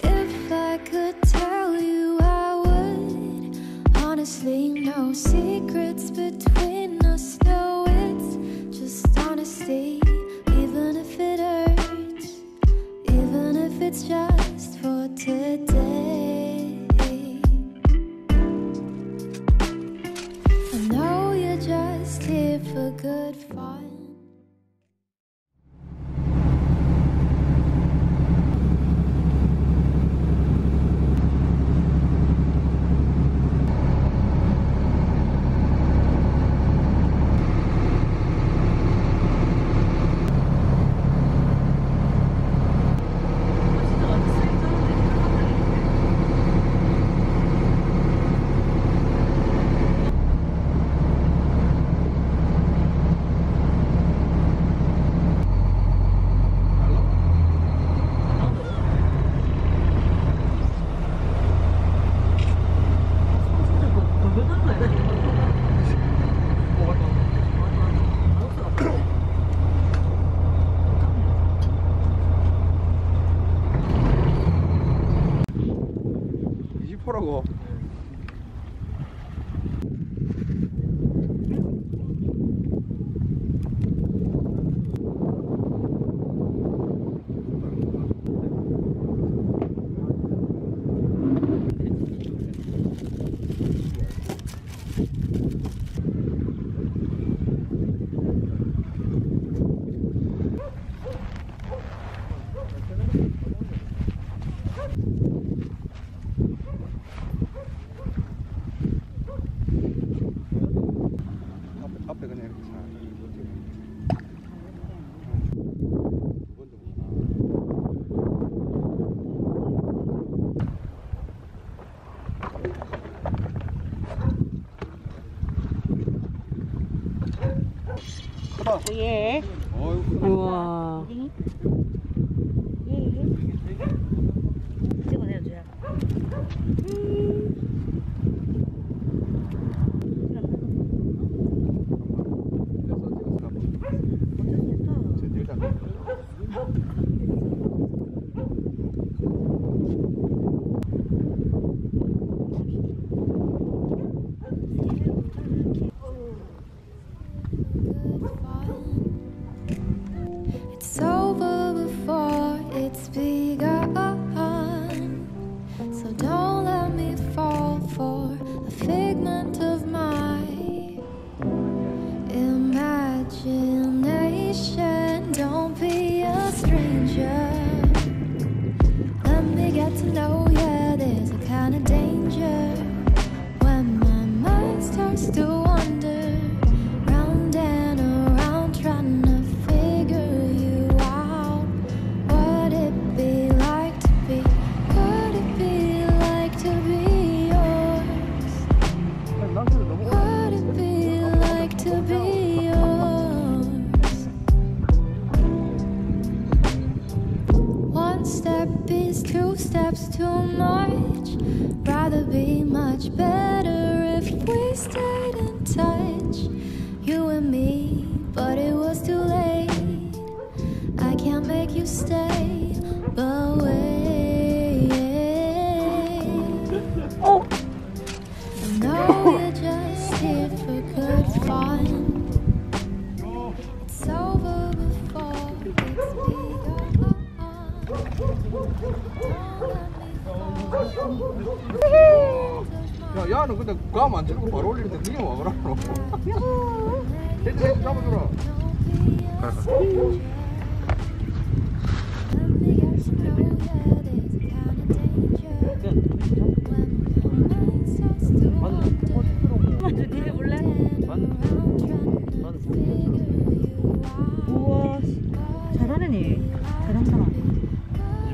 If I could tell you I would. Honestly, no secrets between us. No, it's just honesty. Even if it hurts, even if it's just for today. I know you're just here for good fun. 라고. 앞에 그냥 이렇게 잘 크다. 예. 우와. 예. 찍어내줘야. It's over before it's begun, so don't let me fall for a figment of my imagination. Don't be a stranger, let me get to know ya. There's a kind of danger when my mind starts to wander round and around, trying to figure you out. What it be like to be? What it be like to be yours? What it be like to be yours? One step is two steps too much. Rather be much better if we stayed in touch, you and me, but it was too late. I can't make you stay, but wait. Oh. I know you're just here for good fun. It's over before it's begun. 야, 야는 근데 감 안 치고 바로 올리는데 니가 와 그러노? 헤드 잡아줘라. 우와, 잘하네. 잘한다.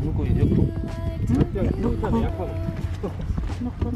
물고기 옆으로. 넣고.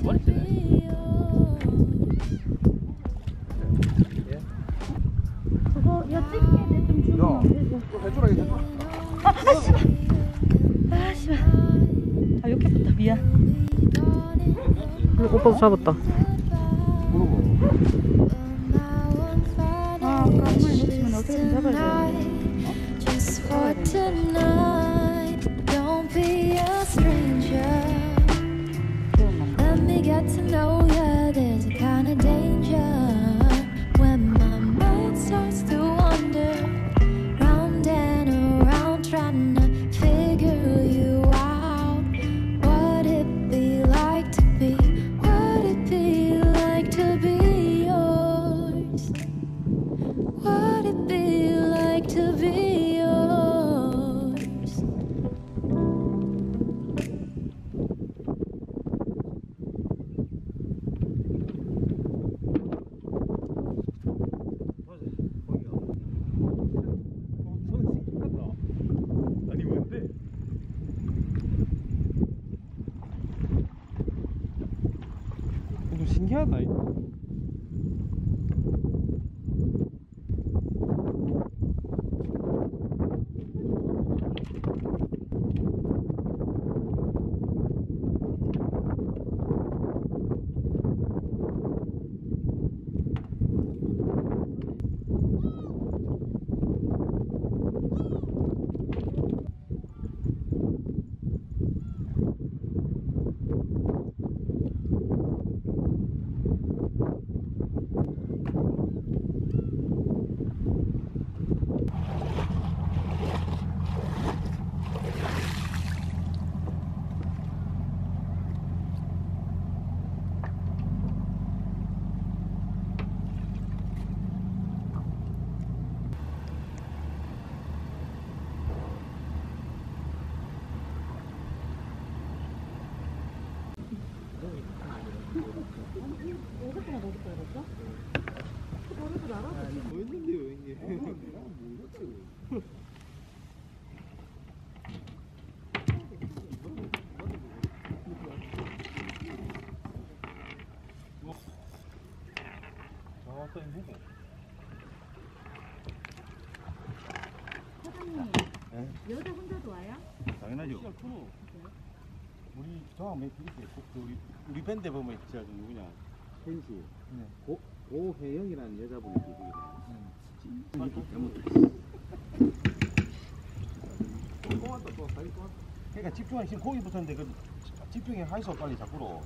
머리 쓰네. 그거 여찍게 좀 주면 해주라 이거. 씨발. 아, 욕해봤다. 미안. 오빠도 잡았다. 물어봐. tonight. Don't be a stranger. Let me get to know ya. There's a kind of danger when my mind starts to wander round and around, trying to figure you out. What it be like to be? What it be like to be yours? What it be like to be yours? 아니 뭔데? 좀 신기하다 이거. 뭐였는데요 형님? 사장님, 여자 혼자도 와요? 당연하죠. 우리 저하고 몇 있어요. 우리 밴드 보면 진짜 누구냐? 펜시. 네. 고혜영이라는 여자분이 계시거든요. 또 다리 또 그러니까 집중하니 지금 고기 붙었는데 그 집중해 하이소 빨리 자꾸로.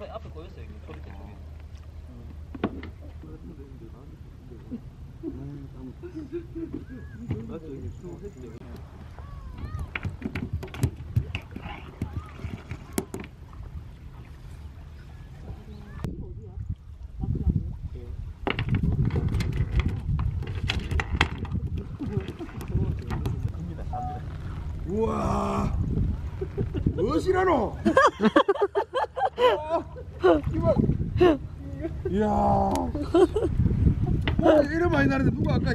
앞에 보였어요. 여기 소리 때 쪽에. 맞죠? 이게 쭉 했죠. 우와, 무엇이라노? 이야, 이래 많이 나는데 누가 아까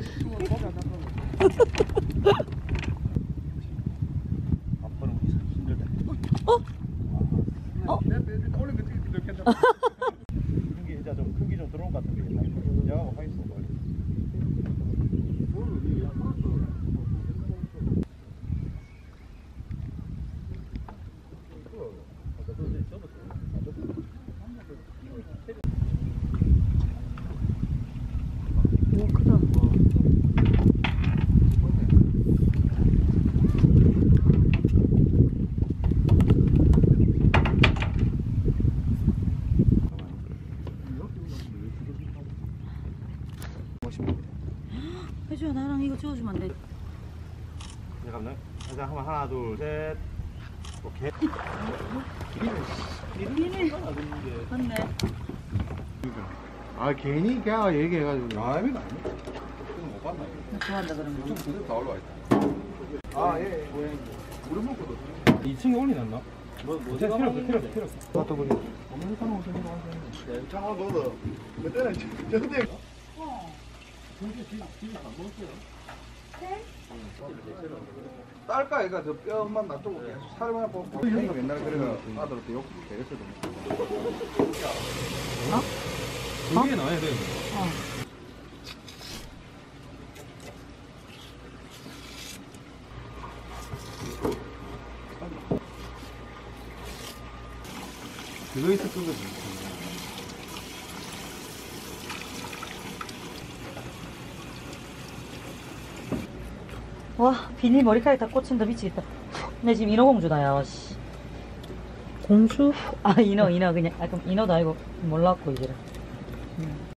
앞으로 힘들다. 올린 거 찍기 좋겠다. 큰게 진짜 좀 큰 게 좀 들어올 것 같은데. 야하고 하이소 빨리. 오, 크다. 혜주야, 나랑 이거 찍어주면 안 돼? 잠깐만. 자, 한번 하나, 둘, 셋. 오케이. 이름이 맞네. 아 괜히 걔가 얘기해가지고 아닙니다. 못 봤나 이거. 좋아한다 그러면. 유튜브 그대로 다 올라와 있다. 아 예. 우리 먹고도 2층에 올리놨나? 뭐 필요 없어. 나도 보니. 없는 사람 오시는 거 하세요. 자 너도 그때는 저때. 딸까 애가 저 뼈만 놔두고 계속 살만 뽑고 형님 옛날에 그래가 아들한테 욕 되겠어요. 이게 나와야 돼. 그거 있었던 거지. 와 비닐 머리카락 다 꽂힌다 미치겠다. 내 지금 인어공주다 야 씨. 공주? 아 인어 그냥 아 그럼 인어도 아니고 몰랐고 이제는.